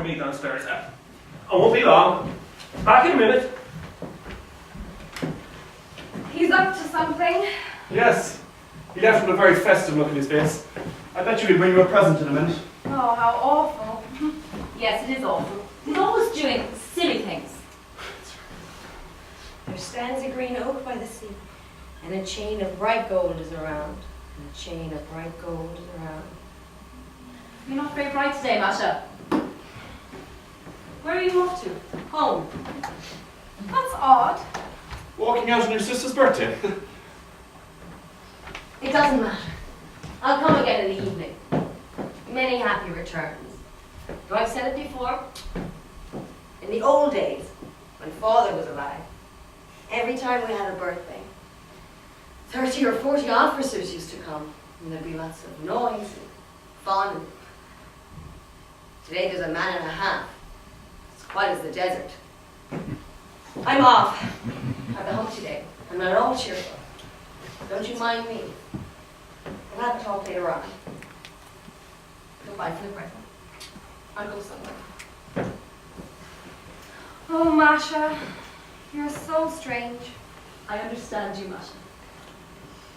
company downstairs. I won't be long. Back in a minute. He's up to something. Yes. He left with a very festive look in his face. I bet you he'll bring you a present in a minute. Oh, how awful. Yes, it is awful. He's always doing silly things. There stands a green oak by the sea, and a chain of bright gold is around. And a chain of bright gold is around. You're not very bright today, Masha. Where are you off to? Home. That's odd. Walking out on your sister's birthday. It doesn't matter. I'll come again in the evening. Many happy returns. Though I've said it before, in the old days, when Father was alive, every time we had a birthday, 30 or 40 officers used to come, and there'd be lots of noise and fun. Today there's a man and a half. It's quiet as the desert. I'm off. Have the hump today. I'm not at all cheerful. Don't you mind me. We'll have a talk later on. Goodbye for the present. I'll go somewhere. Oh, Masha, you're so strange. I understand you, Masha.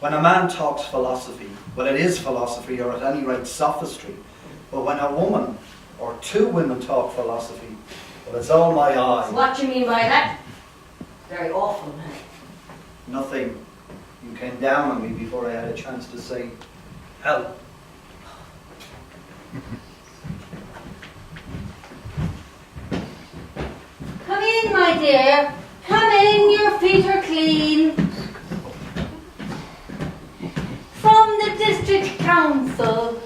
When a man talks philosophy, well, it is philosophy, or at any rate sophistry. But when a woman or two women talk philosophy, well, it's all my eye. What do you mean by that? Very awful, man. Nothing. You came down on me before I had a chance to say help. Come in, my dear. Come in, your feet are clean. From the district council,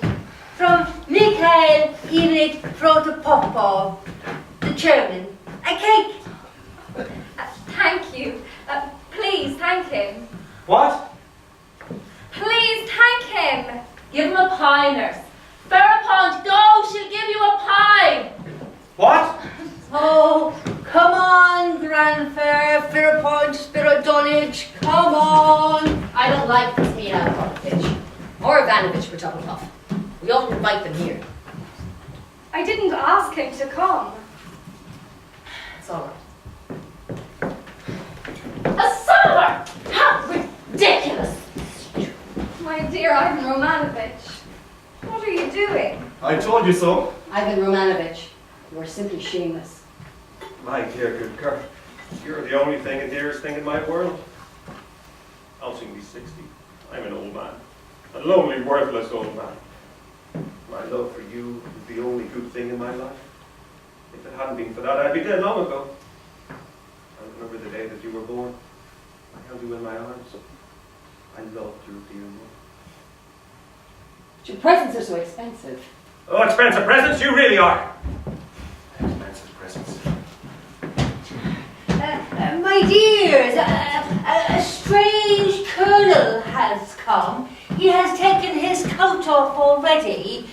from Mikhail Ilyich Protopopov, the chairman. A cake. Thank you. Please, thank him. What? Please, thank him. Give him a pie, nurse. Farrapont, go! She'll give you a pie! What? Oh, come on, Grandfair, Fairpont, Spiridonich, come on. I don't like this Mila Popovich. Or Ivanovich Protopopov. We ought to invite them here. I didn't ask him to come. It's all right. A cellar! How ridiculous! My dear Ivan Romanovich, what are you doing? I told you so. Ivan Romanovich, you are simply shameless. My dear good Kurt, you're the only thing and dearest thing in my world. I'll soon be 60. I'm an old man. A lonely, worthless old man. My love for you is the only good thing in my life. If it hadn't been for that, I'd be dead long ago. I remember the day that you were born. I held you in my arms. I loved your dear mother. But your presents are so expensive. Oh, expensive presents, you really are. Expensive presents. My dears, a strange colonel has come. He has taken his coat off already.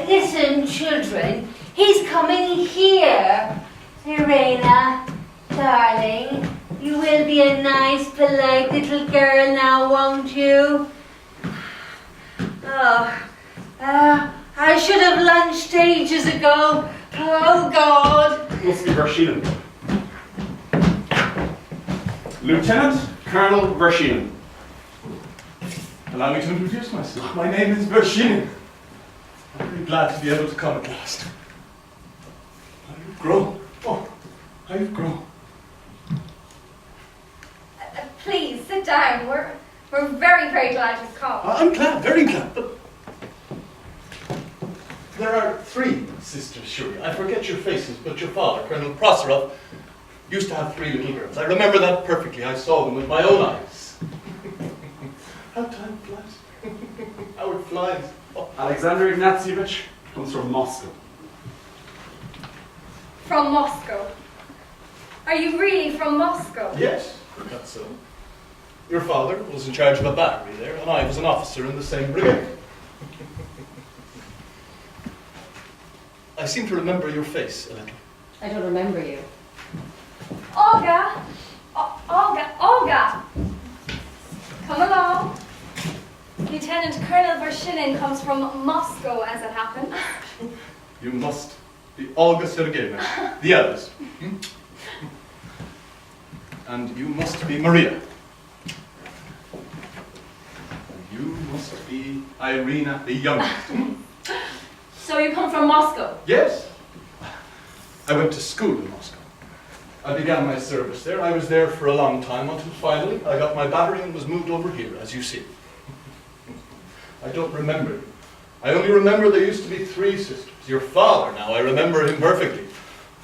Listen, children, he's coming here. Serena, darling, you will be a nice, polite little girl now, won't you? Oh, I should have lunched ages ago. Oh, God. Must be Vershinin. Lieutenant Colonel Vershinin. Allow me to introduce myself. My name is Vershinin. I'm very glad to be able to come at last. How you've grown. Oh, how you've grown. Please, sit down. We're very, very glad you've come. I'm glad, very glad, but there are three sisters, surely. I forget your faces, but your father, Colonel Proserov, used to have three little girls. I remember that perfectly. I saw them with my own eyes. How time flies. How it flies. Oh. Alexander Ignatyevich comes from Moscow. From Moscow. Are you really from Moscow? Yes, that's so. Your father was in charge of a battery there, and I was an officer in the same brigade. I seem to remember your face a little. I don't remember you. Olga! Olga! Come along. Lieutenant Colonel Vershinin comes from Moscow, as it happens. You must The Olga Sergeyevna, the eldest. And you must be Maria. And you must be Irina, the youngest. So you come from Moscow? Yes. I went to school in Moscow. I began my service there. I was there for a long time until finally I got my battery and was moved over here, as you see. I don't remember you. I only remember there used to be 3 sisters. Your father, now, I remember him perfectly.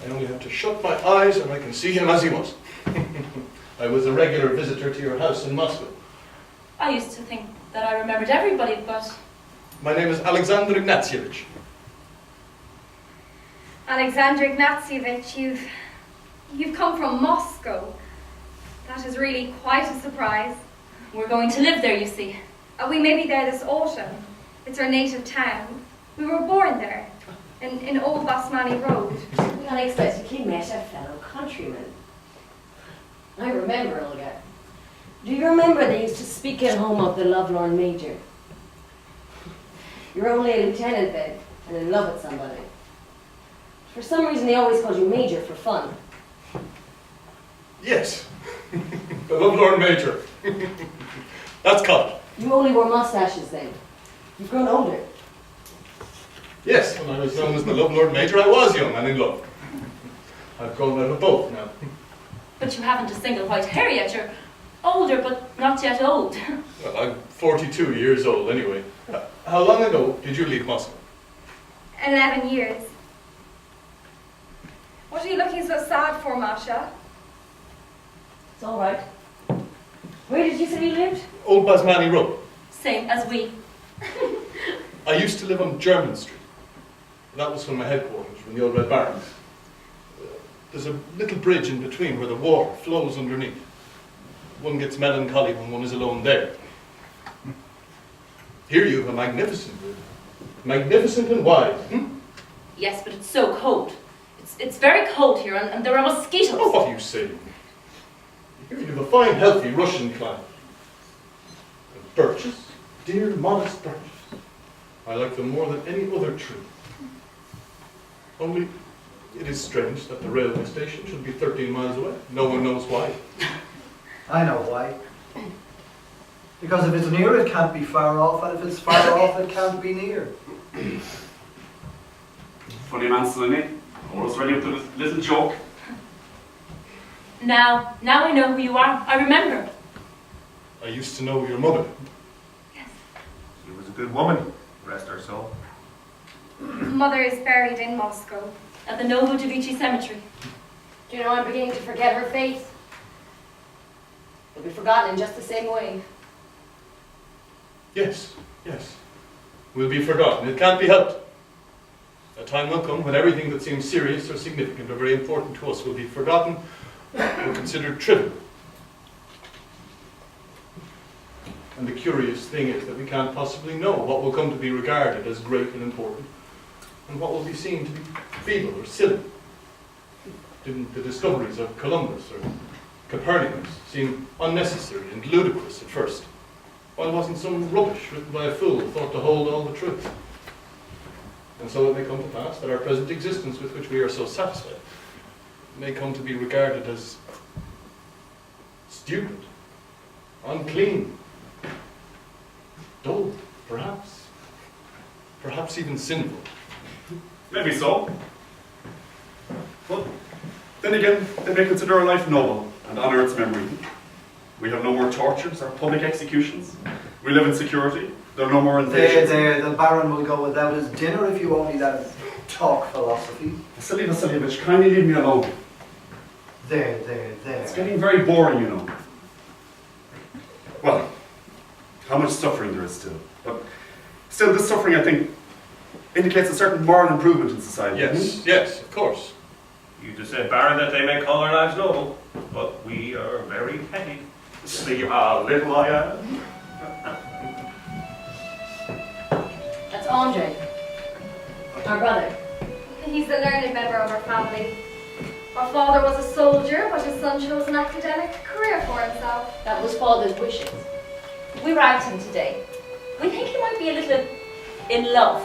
I only have to shut my eyes and I can see him as he was. I was a regular visitor to your house in Moscow. I used to think that I remembered everybody, but... My name is Alexander Ignatyevich. Alexander Ignatyevich, you've come from Moscow. That is really quite a surprise. We're going to live there, you see. We may be there this autumn. It's our native town. We were born there, in Old Basmani Road. We unexpectedly met a fellow countryman. I remember, Olga. Do you remember they used to speak at home of the lovelorn major? You were only a lieutenant then, and in love with somebody. For some reason they always called you Major for fun. Yes. The Lovelorn Major. That's cut. You only wore mustaches then. You've grown older. Yes, when I was known as the Lovelorn Major, I was young and in love. I've grown out of both now. But you haven't a single white hair yet. You're older, but not yet old. Well, I'm 42 years old anyway. How long ago did you leave Moscow? 11 years. What are you looking so sad for, Masha? It's all right. Where did you say you lived? Old Basmani Road. Same as we. I used to live on German Street. That was from my headquarters, from the old Red Barracks. There's a little bridge in between where the water flows underneath. One gets melancholy when one is alone there. Here you have a magnificent view. Magnificent and wide. Yes, but it's so cold. It's very cold here, and there are mosquitoes. Oh, what are you saying? Here you have a fine, healthy Russian climate. And birches, dear, modest birches. I like them more than any other tree. Only, it is strange that the railway station should be 13 miles away. No one knows why. I know why. Because if it's near, it can't be far off, and if it's far off, it can't be near. Funny man, Slimmy. Always ready with a little joke. Now I know who you are. I remember. I used to know your mother. Yes. She was a good woman, rest her soul. Mother is buried in Moscow. At the Novodevichy Cemetery. Do you know I'm beginning to forget her face? It'll be forgotten in just the same way. Yes, yes. Will be forgotten. It can't be helped. A time will come when everything that seems serious or significant or very important to us will be forgotten or considered trivial. And the curious thing is that we can't possibly know what will come to be regarded as great and important and what will be seen to be feeble or silly. Didn't the discoveries of Columbus or Copernicus seem unnecessary and ludicrous at first? Why wasn't some rubbish written by a fool thought to hold all the truth? And so it may come to pass that our present existence with which we are so satisfied may come to be regarded as stupid, unclean, dull, perhaps even sinful. Maybe so. But then again, they may consider our life noble and honour its memory. We have no more tortures or public executions. We live in security. There are no more invasions. The Baron will go without his dinner if you only let him talk philosophy. Vasily Vasilievich, kindly leave me alone. There. It's getting very boring, you know. Well, how much suffering there is still. But still, this suffering, I think, indicates a certain moral improvement in society. Yes, of course. You just said, Baron, that they may call our lives noble, but we are very petty. See how little I am. That's Andre, our brother. He's the learned member of our family. Our father was a soldier, but his son chose an academic career for himself. That was father's wishes. We were out him today. We think he might be a little in love.